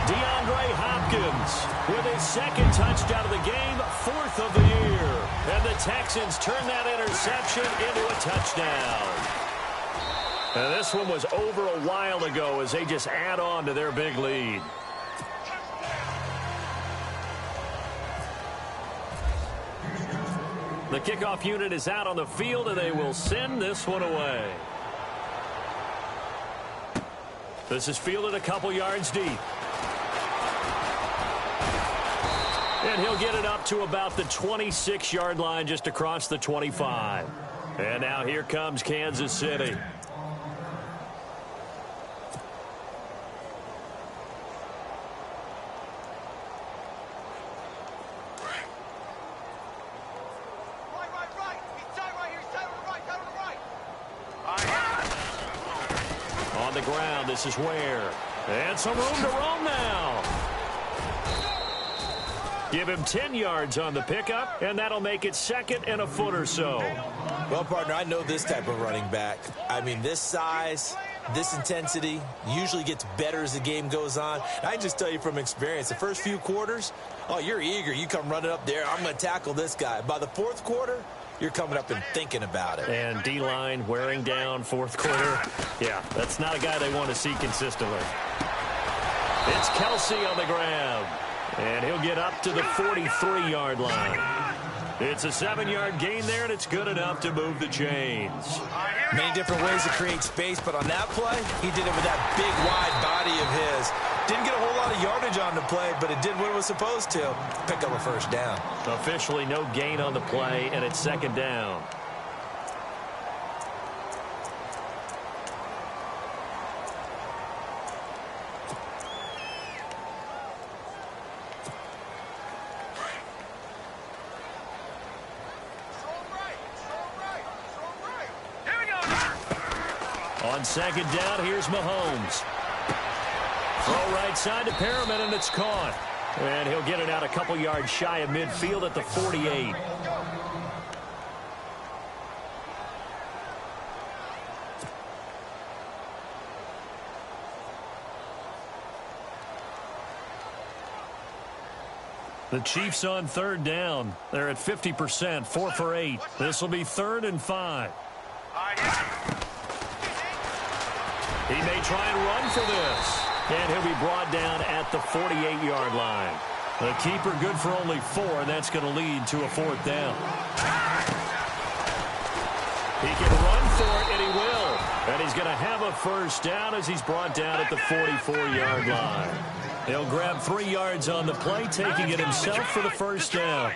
DeAndre Hopkins with his second touchdown of the game, 4th of the year. And the Texans turn that interception into a touchdown. And this one was over a while ago as they just add on to their big lead. The kickoff unit is out on the field, and they will send this one away. This is fielded a couple yards deep. And he'll get it up to about the 26-yard line just across the 25. And now here comes Kansas City. the ground. This is where. And some room to roam now. Give him 10 yards on the pickup, and that'll make it second and a foot or so. Well, partner, I know this type of running back. I mean, this size, this intensity usually gets better as the game goes on. And I just tell you from experience, the first few quarters, oh, you're eager. You come running up there, I'm going to tackle this guy. By the fourth quarter, you're coming up and thinking about it. And D-line wearing down fourth quarter. Yeah, that's not a guy they want to see consistently. It's Kelsey on the ground. And he'll get up to the 43-yard line. It's a 7-yard gain there, and it's good enough to move the chains. Many different ways to create space, but on that play, he did it with that big, wide body of his. Didn't get a whole lot of yardage on the play, but it did what it was supposed to. Pick up a first down. Officially no gain on the play, and it's second down. On second down, here's Mahomes. Throw right side to Perriman, and it's caught. And he'll get it out a couple yards shy of midfield at the 48. The Chiefs on third down. They're at 50%, 4 for 8. This will be 3rd and 5. He may try and run for this. And he'll be brought down at the 48-yard line. The keeper good for only 4, and that's going to lead to a 4th down. He can run for it, and he will. And he's going to have a first down as he's brought down at the 44-yard line. He'll grab 3 yards on the play, taking it himself for the first down.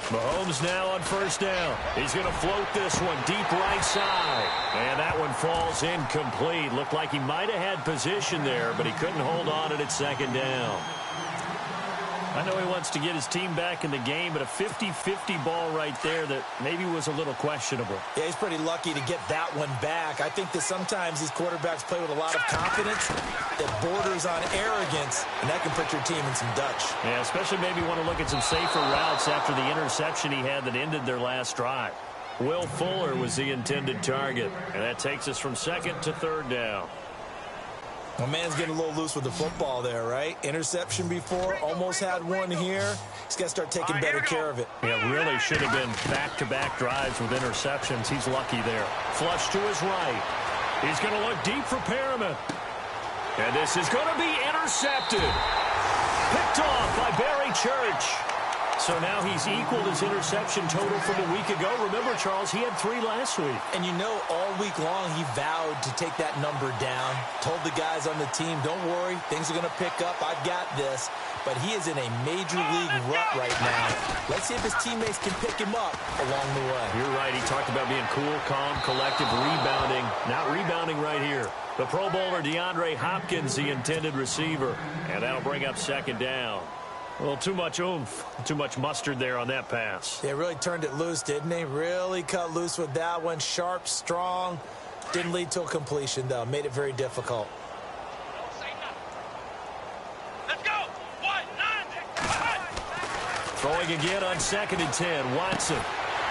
Mahomes now on first down. He's going to float this one deep right side. And that one falls incomplete. Looked like he might have had position there, but he couldn't hold on at its second down. I know he wants to get his team back in the game, but a 50-50 ball right there that maybe was a little questionable. Yeah, he's pretty lucky to get that one back. I think that sometimes these quarterbacks play with a lot of confidence that borders on arrogance, and that can put your team in some Dutch. Yeah, especially maybe want to look at some safer routes after the interception he had that ended their last drive. Will Fuller was the intended target, and that takes us from 2nd to 3rd down. Well, man's getting a little loose with the football there, right? Interception before, almost had one here. He's got to start taking better care of it. Yeah, really should have been back-to-back drives with interceptions. He's lucky there. Flush to his right. He's going to look deep for Perriman. And this is going to be intercepted. Picked off by Barry Church. So now he's equaled his interception total from a week ago. Remember, Charles, he had 3 last week. And you know, all week long he vowed to take that number down. Told the guys on the team, don't worry, things are going to pick up. I've got this. But he is in a major league rut right now. Let's see if his teammates can pick him up along the way. You're right. He talked about being cool, calm, collective, rebounding. Not rebounding right here. The Pro Bowler DeAndre Hopkins, the intended receiver. And that'll bring up second down. A little too much oomph, too much mustard there on that pass. They really turned it loose, didn't they? Really cut loose with that one. Sharp, strong. Didn't lead to a completion, though. Made it very difficult. Let's go. 1-9. Throwing again on 2nd and 10. Watson.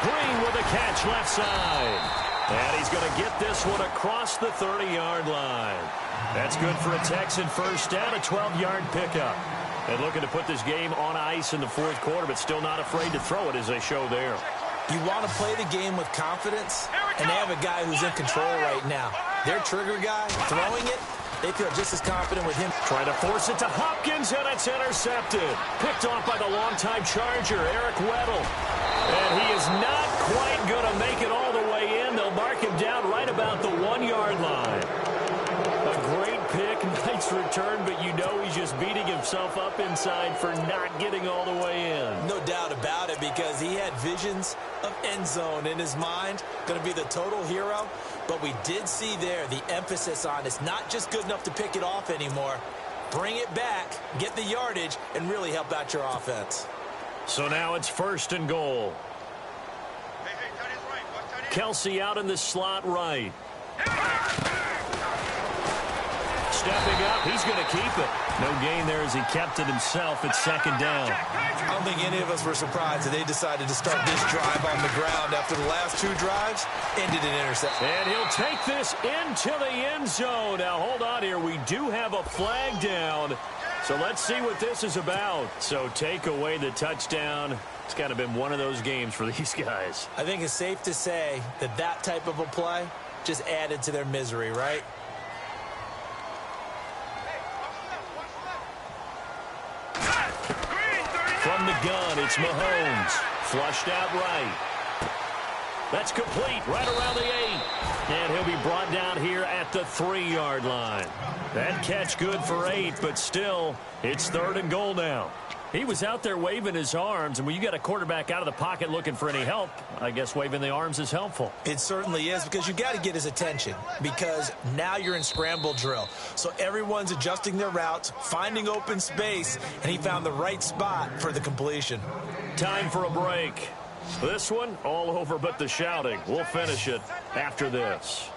Green with a catch left side. And he's going to get this one across the 30-yard line. That's good for a Texan first down, a 12-yard pickup. And looking to put this game on ice in the 4th quarter, but still not afraid to throw it as they show there. You want to play the game with confidence, and they have a guy who's in control right now. Their trigger guy, throwing it, they feel just as confident with him. Trying to force it to Hopkins, and it's intercepted. Picked off by the longtime Charger, Eric Weddle. And he is not quite going to make it all the way in. They'll mark him down right about the 1-yard line. A great pick, nice return, but you know he's just beating himself up inside for not getting all the way in. No doubt about it, because he had visions of end zone in his mind. Going to be the total hero. But we did see there the emphasis on it's not just good enough to pick it off anymore. Bring it back, get the yardage, and really help out your offense. So now it's 1st and goal. Hey, tight end's right. Watch tight end. Kelsey out in the slot right. stepping up. He's going to keep it. No gain there as he kept it himself at second down. I don't think any of us were surprised that they decided to start this drive on the ground after the last two drives ended in interception. And he'll take this into the end zone. Now, hold on here. We do have a flag down. So let's see what this is about. So take away the touchdown. It's kind of been one of those games for these guys. I think it's safe to say that that type of a play just added to their misery, right? From the gun, it's Mahomes. Flushed out right. That's complete right around the 8. And he'll be brought down here at the 3-yard line. That catch good for 8, but still, it's 3rd and goal now. He was out there waving his arms, and when you got a quarterback out of the pocket looking for any help, I guess waving the arms is helpful. It certainly is, because you got to get his attention, because now you're in scramble drill. So everyone's adjusting their routes, finding open space, and he found the right spot for the completion. Time for a break. This one, all over but the shouting. We'll finish it after this.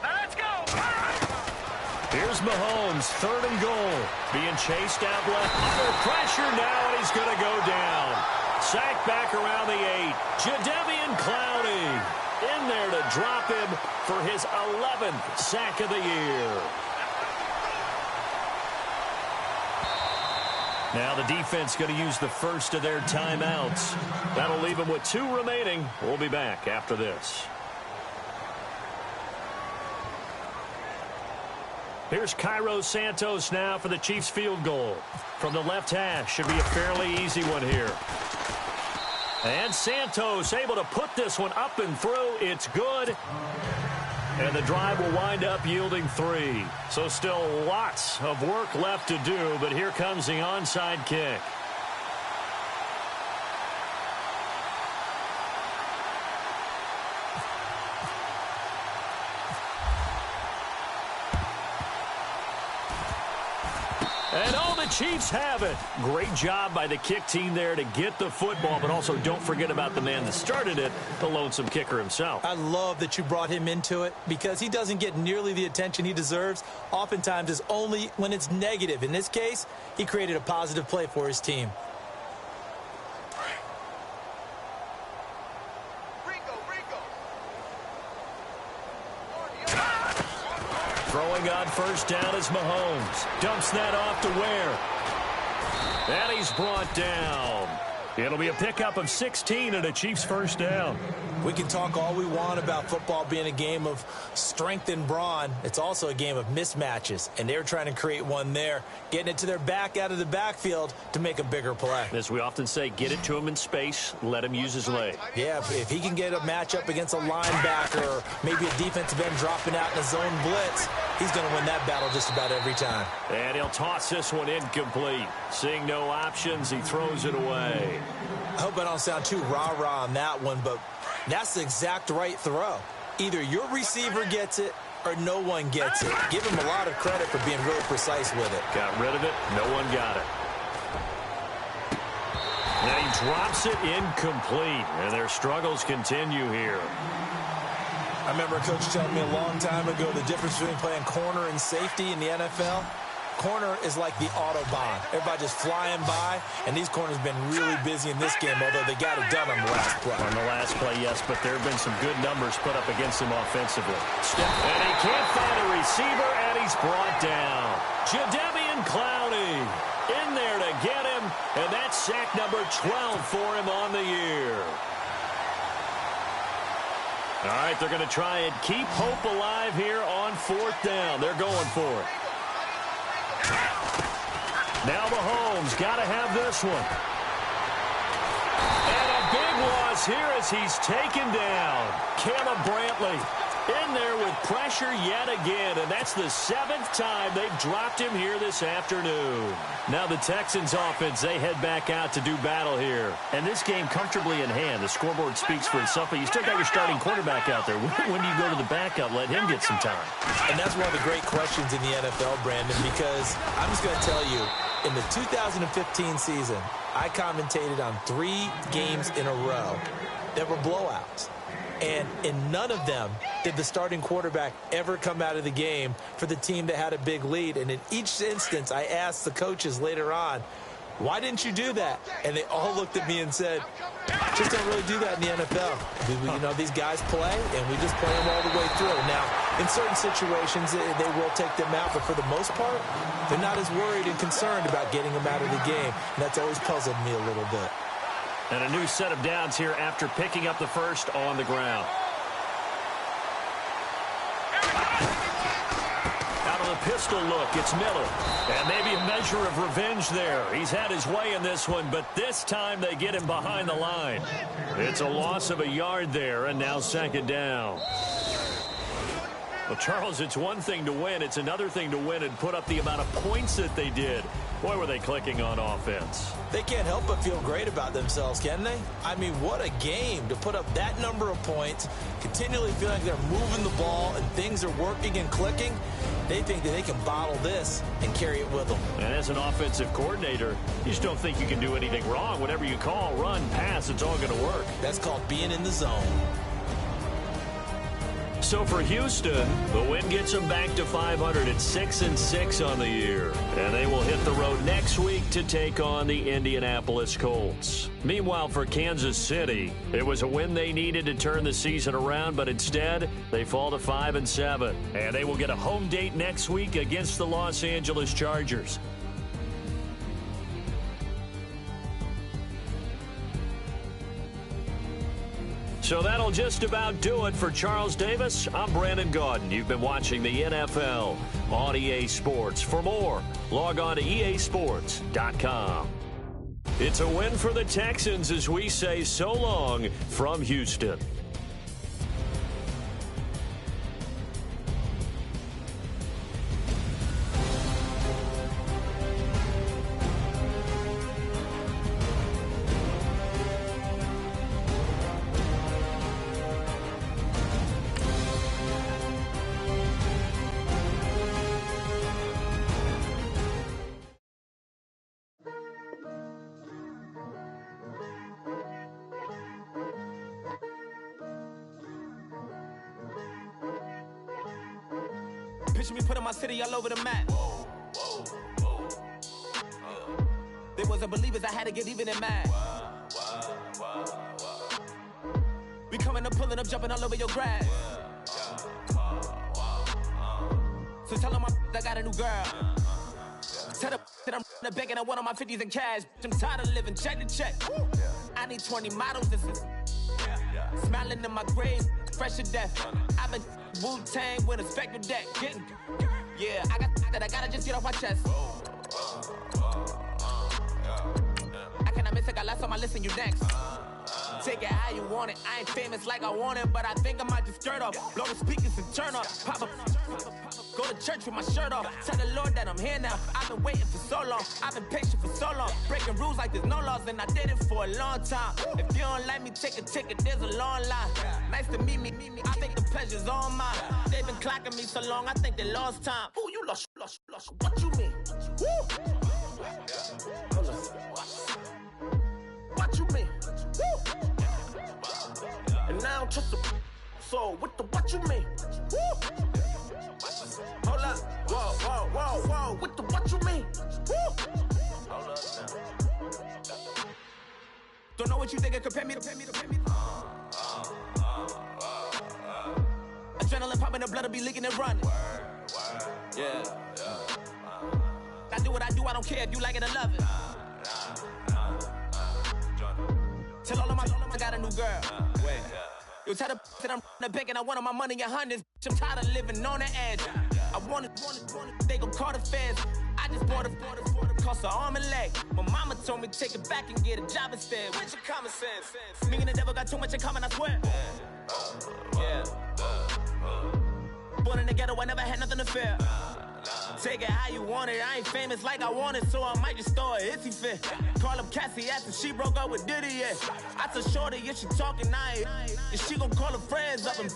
Let's go. Here's Mahomes, 3rd and goal. Being chased out left. Under pressure now, and he's going to go down. Sacked back around the 8. Jadeveon Clowney in there to drop him for his 11th sack of the year. Now the defense going to use the first of their timeouts. That'll leave them with 2 remaining. We'll be back after this. Here's Cairo Santos now for the Chiefs field goal. From the left hash, should be a fairly easy one here. And Santos able to put this one up and through. It's good. And the drive will wind up yielding 3. So still lots of work left to do, but here comes the onside kick. And all the Chiefs have it. Great job by the kick team there to get the football, but also don't forget about the man that started it, the lonesome kicker himself. I love that you brought him into it, because he doesn't get nearly the attention he deserves. Oftentimes it's only when it's negative. In this case, he created a positive play for his team. Throwing on first down is Mahomes. Dumps that off to Ware. And he's brought down. It'll be a pickup of 16 and a Chiefs first down. We can talk all we want about football being a game of strength and brawn. It's also a game of mismatches, and they're trying to create one there, getting it to their back out of the backfield to make a bigger play. As we often say, get it to him in space, let him use his leg. Yeah, if he can get a matchup against a linebacker or maybe a defensive end dropping out in a zone blitz, he's going to win that battle just about every time. And he'll toss this one incomplete. Seeing no options, he throws it away. I hope I don't sound too rah-rah on that one, but that's the exact right throw. Either your receiver gets it or no one gets it. Give him a lot of credit for being really precise with it. Got rid of it. No one got it. Now he drops it incomplete, and their struggles continue here. I remember a coach telling me a long time ago the difference between playing corner and safety in the NFL. Corner is like the Autobahn. Everybody just flying by, and these corners have been really busy in this game, although they got it done on the last play. On the last play, yes, but there have been some good numbers put up against him offensively. And he can't find a receiver, and he's brought down. Jadeveon Clowney in there to get him, and that's sack number 12 for him on the year. All right, they're going to try and keep hope alive here on 4th down. They're going for it. Now Mahomes got to have this one. And a big loss here as he's taken down. Caleb Brantley in there with pressure yet again, and that's the 7th time they've dropped him here this afternoon. Now the Texans offense, they head back out to do battle here. And this game comfortably in hand. The scoreboard speaks for itself, but you still got your starting quarterback out there. When do you go to the backup, let him get some time? And that's one of the great questions in the NFL, Brandon, because I'm just going to tell you, in the 2015 season, I commentated on 3 games in a row that were blowouts. And in none of them did the starting quarterback ever come out of the game for the team that had a big lead. And in each instance, I asked the coaches later on, why didn't you do that? And they all looked at me and said, just don't really do that in the NFL. You know, these guys play, and we just play them all the way through. Now, in certain situations, they will take them out, but for the most part, they're not as worried and concerned about getting them out of the game. And that's always puzzled me a little bit. And a new set of downs here after picking up the first on the ground. Out of the pistol look, it's Miller. And maybe a measure of revenge there. He's had his way in this one, but this time they get him behind the line. It's a loss of a yard there, and now second down. Well, Charles, it's one thing to win. It's another thing to win and put up the amount of points that they did. Boy, were they clicking on offense. They can't help but feel great about themselves, can they? I mean, what a game to put up that number of points, continually feeling like they're moving the ball and things are working and clicking. They think that they can bottle this and carry it with them. And as an offensive coordinator, you just don't think you can do anything wrong. Whatever you call, run, pass, it's all going to work. That's called being in the zone. So for Houston, the win gets them back to 500 at 6-6 on the year. And they will hit the road next week to take on the Indianapolis Colts. Meanwhile, for Kansas City, it was a win they needed to turn the season around, but instead, they fall to 5-7. And they will get a home date next week against the Los Angeles Chargers. So that'll just about do it for Charles Davis. I'm Brandon Gaudin. You've been watching the NFL on EA Sports. For more, log on to easports.com. It's a win for the Texans as we say so long from Houston. Picture me putting my city all over the map. They wasn't believers, I had to get even and mad. We coming up, pulling up, jumping all over your grass. So tell them I got a new girl. Tell them that I'm the bank and I want on my 50s in cash. I'm tired of living check to check. I need 20 models. This is smiling in my grave, fresh to death. I've been Wu-Tang with a spectral deck. Getting, yeah, I gotta just get off my chest. I cannot miss it, got last on my list and you next. Take it how you want it. I ain't famous like I want it, but I think I might just skirt off. Blow the speakers and turn up. Pop up. Go to church with my shirt off. Tell the Lord that I'm here now. I've been waiting for so long. I've been patient for so long. Breaking rules like there's no laws, and I did it for a long time. If you don't like me, take a ticket. There's a long line. Nice to meet me. I think the pleasure's all mine. They've been clocking me so long, I think they lost time. Ooh, you lost. What you mean? Woo! What you mean? Woo! And now I don't trust the so with the what you mean? Woo! Hold up, whoa, with the what you mean? Woo! Hold up now. Don't know what you think it compare me to. Adrenaline popping, the blood will be leaking and running. Yeah. I do what I do, I don't care if you like it or love it. Tell all of my I got a new girl. Wait. You tell the that I'm the bank and I want my money in hundreds. I'm tired of living on the edge. I want it, they gon' call the feds. I just bought it, cost an arm and leg. My mama told me take it back and get a job instead. Where's your common sense? Me and the devil got too much in common, I swear. Yeah. Born in the ghetto, I never had nothing to fear. Take it how you want it. I ain't famous like I want it, so I might just throw a hissy fit. Call up Cassie after she broke up with Diddy, yeah. I told Shorty if she talking, and she gon' call her friends up and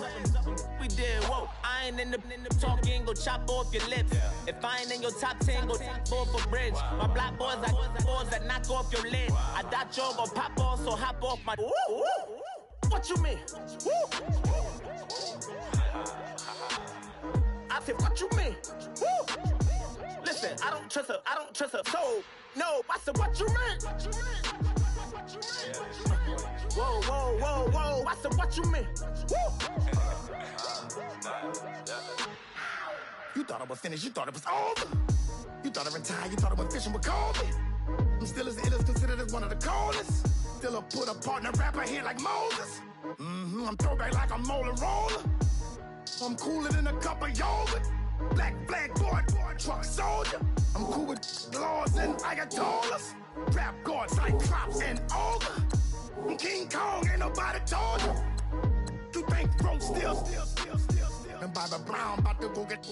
we did, whoa. I ain't in the talking, go chop off your lips. If I ain't in your top 10, go off a bridge. My black boys like boys that knock off your lid. I doubt you're gon' pop off, so hop off my. What what you mean? Woo! I said, what you mean? Woo! Listen, I don't trust her soul. No, I said, what you mean? Whoa, whoa, whoa, whoa, I said, what you mean? Woo! You thought I was finished, you thought it was over. You thought I retired, you thought I went fishing with Kobe. I'm still as ill as considered as one of the coldest. Still a put a partner rapper here like Moses. I'm throwback like a molar roller. I'm cooler than a cup of yogurt. Black flag board, truck soldier. I'm cool with laws and ayatollahs. Rap god, Cyclops and ogre. I'm King Kong, ain't nobody told you. You think bro still. And Bobby Brown about to go get.